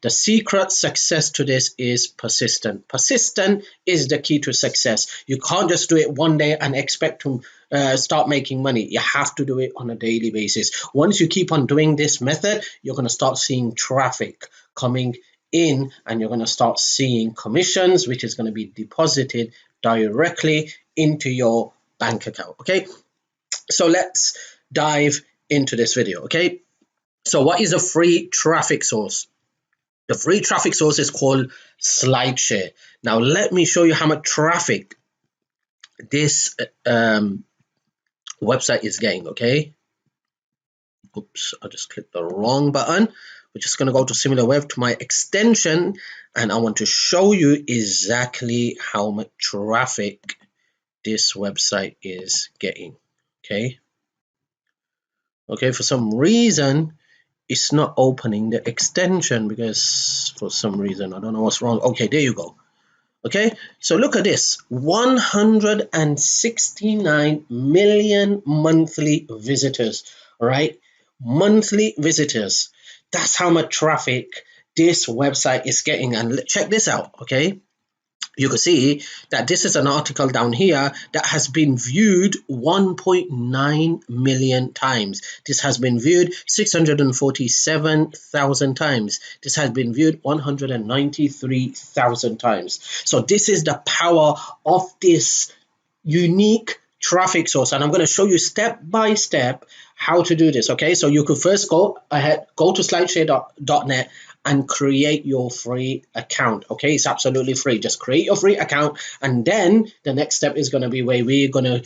The secret success to this is persistent. Persistent is the key to success. You can't just do it one day and expect to start making money. You have to do it on a daily basis. Once you keep on doing this method, you're going to start seeing traffic coming in, and you're going to start seeing commissions, which is going to be deposited directly into your bank account. Okay, so let's dive into this video. Okay, so what is a free traffic source? The free traffic source is called SlideShare. Now let me show you how much traffic this website is getting. Okay, oops, I just clicked the wrong button. We're just going to go to SimilarWeb, to my extension, and I want to show you exactly how much traffic this website is getting. Okay, for some reason it's not opening the extension, because for some reason I don't know what's wrong. Okay, there you go. Okay, so look at this, 169 million monthly visitors. All right, monthly visitors. That's how much traffic this website is getting. And check this out. Okay, you can see that this is an article down here that has been viewed 1.9 million times. This has been viewed 647,000 times. This has been viewed 193,000 times. So this is the power of this unique traffic source, and I'm going to show you step by step how to do this. Okay, so you could first go to slideshare.net and create your free account. Okay, it's absolutely free. Just create your free account, and then the next step is going to be where we're going to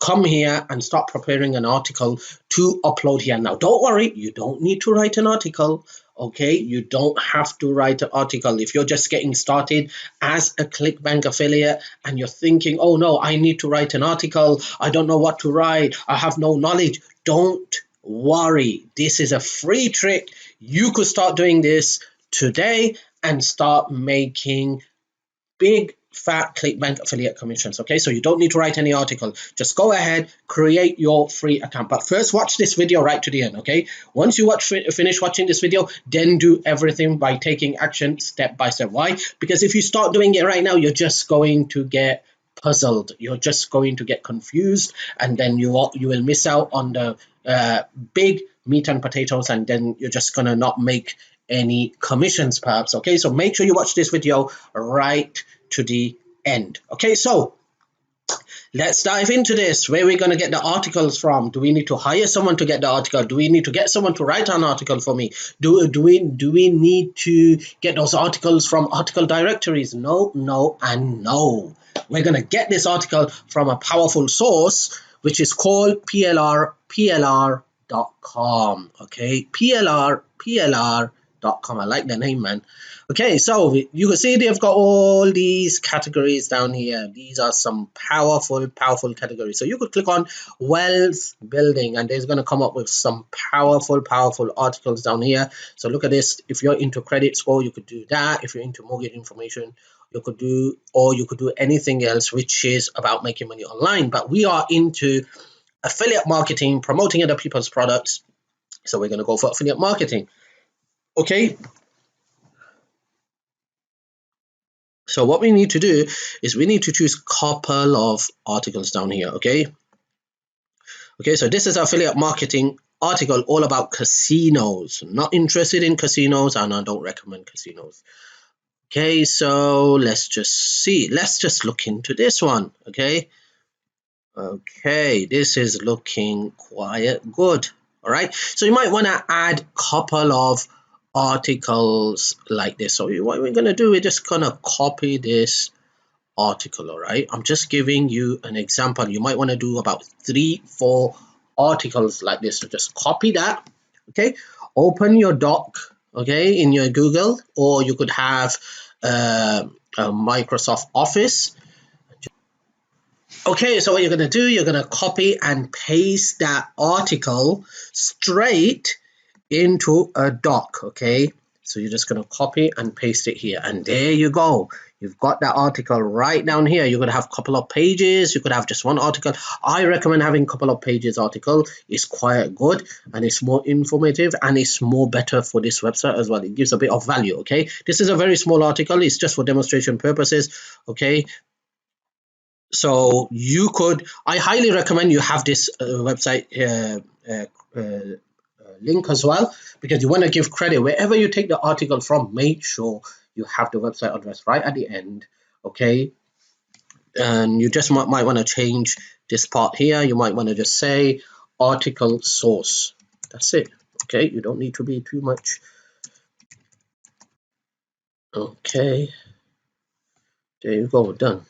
come here and start preparing an article to upload here. Now don't worry, you don't need to write an article. Okay, you don't have to write an article. If you're just getting started as a Clickbank affiliate and you're thinking, oh no, I need to write an article, I don't know what to write, I have no knowledge, don't worry. This is a free trick. You could start doing this today and start making big fat Clickbank affiliate commissions. Okay, so you don't need to write any article. Just go ahead, create your free account. But first, watch this video right to the end. Okay, once you finish watching this video, then do everything by taking action step by step. Why? Because if you start doing it right now, you're just going to get puzzled. You're just going to get confused, and then you will miss out on the big meat and potatoes, and then you're just gonna not make any commissions perhaps. Okay, so make sure you watch this video right to the end. Okay, so let's dive into this. Where are we going to get the articles from? Do we need to hire someone to get the article? Do we need to get someone to write an article for me? Do we need to get those articles from article directories? No, no, and no. We're going to get this article from a powerful source, which is called plr.com. Okay, plr.com. I like the name, man. Okay, so you can see they've got all these categories down here. These are some powerful categories. So you could click on wealth building, and there's going to come up with some powerful articles down here. So look at this. If you're into credit score, you could do that. If you're into mortgage information, you could do anything else which is about making money online. But we are into affiliate marketing, promoting other people's products. So we're going to go for affiliate marketing. Okay. So what we need to do is we need to choose a couple of articles down here. Okay, so this is affiliate marketing article all about casinos. Not interested in casinos, and I don't recommend casinos. Okay, so let's just look into this one. Okay, this is looking quite good. All right, so you might want to add a couple of articles like this. So what we're going to do, we're just going to copy this article. All right, I'm just giving you an example. You might want to do about 3-4 articles like this. So just copy that. Okay, open your doc, okay, in your Google, or you could have a Microsoft Office. Okay, so what you're going to do, you're going to copy and paste that article straight into a doc. Okay, So you're just going to copy and paste it here, and there you go. You've got that article right down here. You're going to have a couple of pages. You could have just one article. I recommend having a couple of pages article. It's quite good, and it's more informative, and it's more better for this website as well. It gives a bit of value. Okay, this is a very small article. It's just for demonstration purposes. Okay, so you could, I highly recommend you have this website link as well, because you want to give credit wherever you take the article from. Make sure you have the website address right at the end. Okay, and you just might want to change this part here. You might want to just say article source. That's it. Okay, you don't need to be too much. Okay, there you go, done.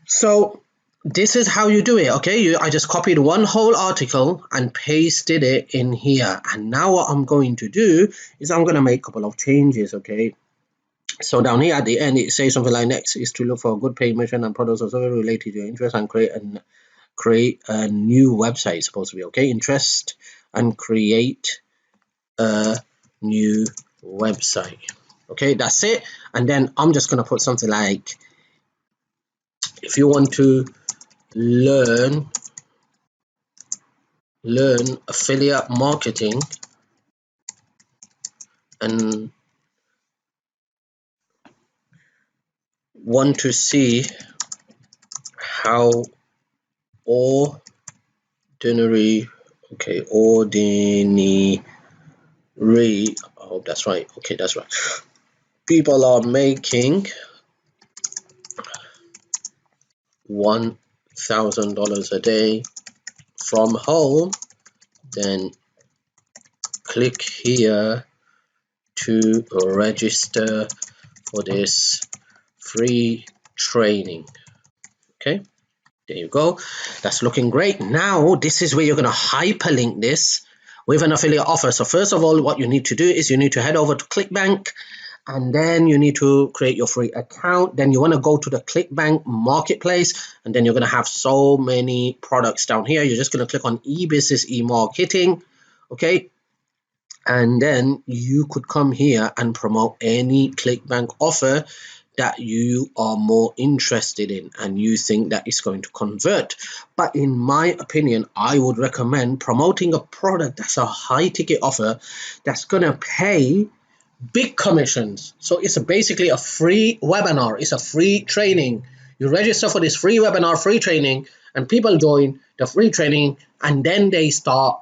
So this is how you do it. Okay, I just copied one whole article and pasted it in here, and now what I'm going to do is I'm going to make a couple of changes. Okay, so down here at the end it says something like, next is to look for a good paid mission and products or services related to your interest and create a new website. It's supposed to be okay, interest and create a new website. Okay, that's it. And then I'm just going to put something like, if you want to learn affiliate marketing and want to see how ordinary, I hope that's right. Okay, that's right. People are making $1,000 a day from home, then click here to register for this free training. Okay, there you go. That's looking great. Now this is where you're going to hyperlink this with an affiliate offer. So first of all, what you need to do is you need to head over to Clickbank, and then you need to create your free account. Then you want to go to the Clickbank marketplace, and then you're going to have so many products down here. You're just going to click on e-business e-marketing. Okay, and then you could come here and promote any Clickbank offer that you are more interested in and you think that is going to convert. But in my opinion, I would recommend promoting a product that's a high ticket offer that's going to pay big commissions. So it's basically a free webinar. It's a free training. You register for this free webinar, free training, and people join the free training, and then they start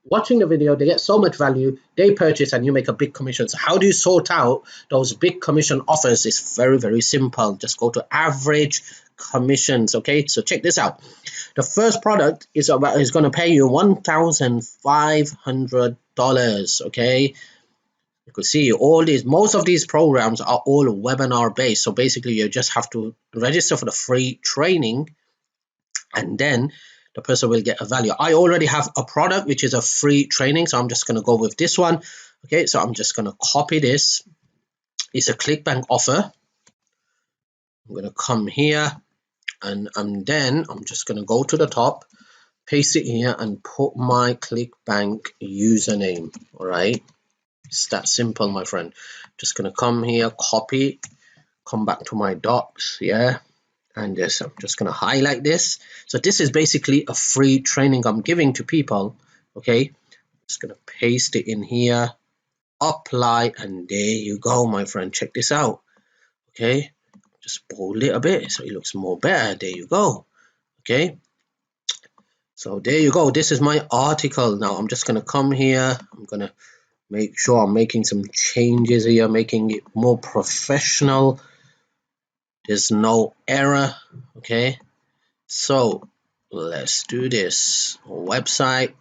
watching the video. They get so much value, they purchase, and you make a big commission. So how do you sort out those big commission offers? It's very, very simple. Just go to average commissions. Okay, so check this out. The first product is going to pay you $1,500. Okay, you could see most of these programs are all webinar based. So basically you just have to register for the free training, and then the person will get a value. I already have a product which is a free training, so I'm just going to go with this one. Okay, so I'm just going to copy this. It's a Clickbank offer. I'm going to come here, and then I'm just going to go to the top, paste it here, and put my Clickbank username. All right, it's that simple, my friend. Just going to come here, copy, come back to my docs, yeah, and this, I'm just going to highlight this. So this is basically a free training I'm giving to people. Okay, just going to paste it in here, apply, and there you go, my friend. Check this out. Okay, just bold it a bit so it looks more better. There you go. Okay, so there you go. This is my article. Now I'm just going to come here. I'm going to make sure I'm making some changes here, making it more professional. There's no error. Okay, so let's do this. Website.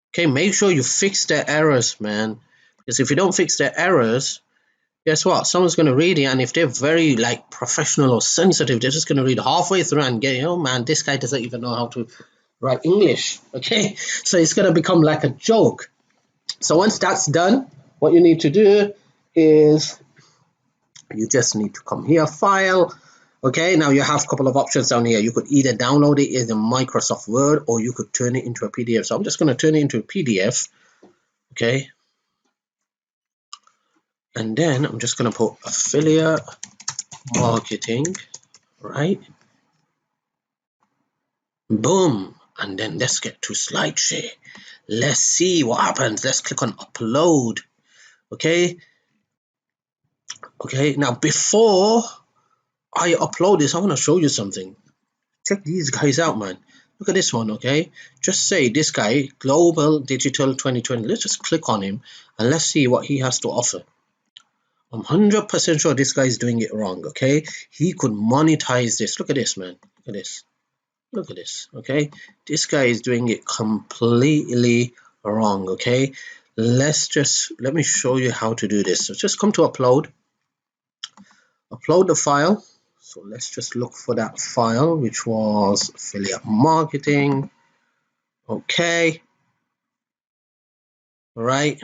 Okay, make sure you fix the errors, man, because if you don't fix the errors, guess what? Someone's going to read it, and if they're very like professional or sensitive, they're just going to read halfway through and get, oh man, this guy doesn't even know how to write English. Okay, so it's going to become like a joke. So once that's done, what you need to do is you just need to come here, file, Okay, now you have a couple of options down here. You could either download it in Microsoft Word or you could turn it into a PDF. So I'm just going to turn it into a PDF. Okay. And then I'm just going to put affiliate marketing, right? Boom. And then let's get to SlideShare. Let's see what happens. Let's click on upload. Okay. Okay. Now, before I upload this, I want to show you something. Check these guys out, man. Look at this one, okay? Just say this guy, Global Digital 2020. Let's just click on him and let's see what he has to offer. I'm 100% sure this guy is doing it wrong, okay? He could monetize this. Look at this, man. Look at this. Look at this, okay? This guy is doing it completely wrong, okay? Let me show you how to do this. So just come to upload the file. So let's just look for that file, which was affiliate marketing. Okay. All right.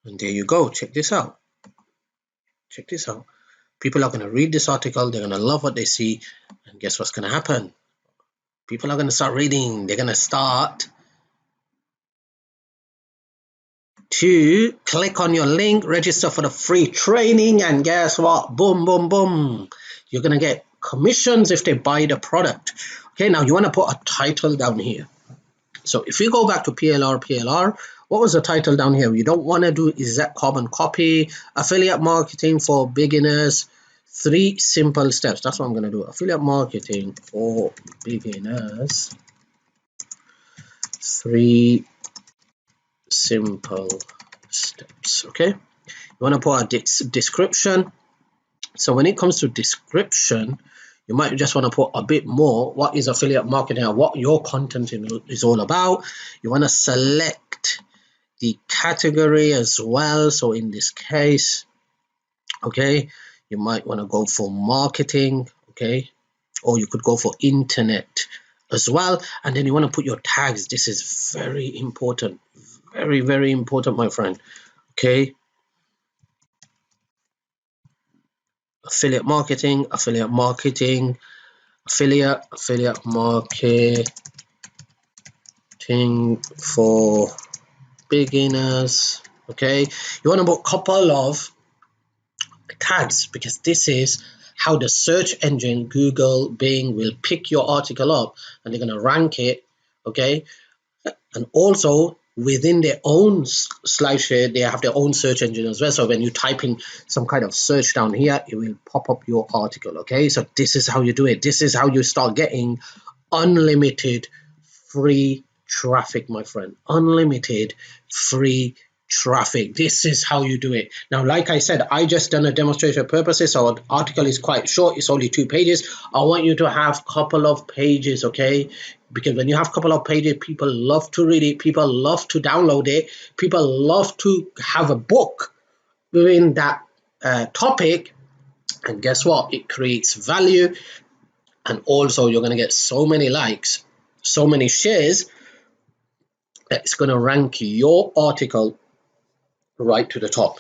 And there you go. Check this out. Check this out. People are going to read this article. They're going to love what they see. And guess what's going to happen? People are going to start reading. They're going to start to click on your link, register for the free training, and guess what? Boom, boom, boom. You're going to get commissions if they buy the product. Okay, now you want to put a title down here. So if you go back to PLR, what was the title down here? You don't want to do exact carbon copy, affiliate marketing for beginners, 3 simple steps. That's what I'm going to do. Affiliate marketing for beginners, 3 simple steps. Okay, you want to put a description. So when it comes to description, you might just want to put a bit more. What is affiliate marketing and what your content is all about? You want to select the category as well. So in this case, okay, you might want to go for marketing, okay, or you could go for internet as well. And then you want to put your tags. This is very important. Very, very important, my friend. Okay. Affiliate marketing, affiliate marketing, affiliate marketing for beginners. Okay, you want to put a couple of tags because this is how the search engine Google, Bing will pick your article up and they're going to rank it. Okay, and also within their own SlideShare, they have their own search engine as well. So when you type in some kind of search down here, it will pop up your article. Okay, so this is how you do it. This is how you start getting unlimited free traffic, my friend. Unlimited free traffic. This is how you do it. Now, like I said, I just done a demonstration purposes, so the article is quite short. It's only 2 pages. I want you to have a couple of pages, okay? Because when you have a couple of pages, people love to read it. People love to download it. People love to have a book within that topic. And guess what? It creates value. And also, you're going to get so many likes, so many shares, that it's going to rank your article right to the top.